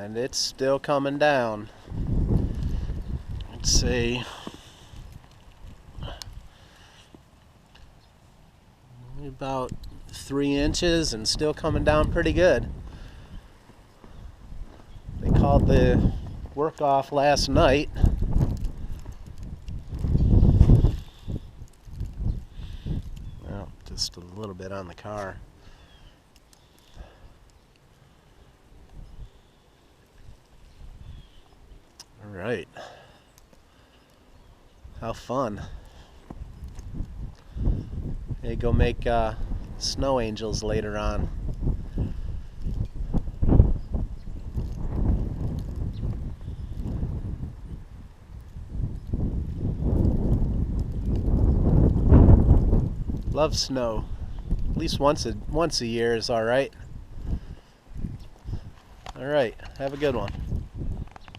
and it's still coming down. Let's see. About 3 inches and still coming down pretty good. They called the work off last night. Well, just a little bit on the car. All right. How fun. Hey, go make snow angels later on. Love snow. At least once a year is all right. All right. Have a good one.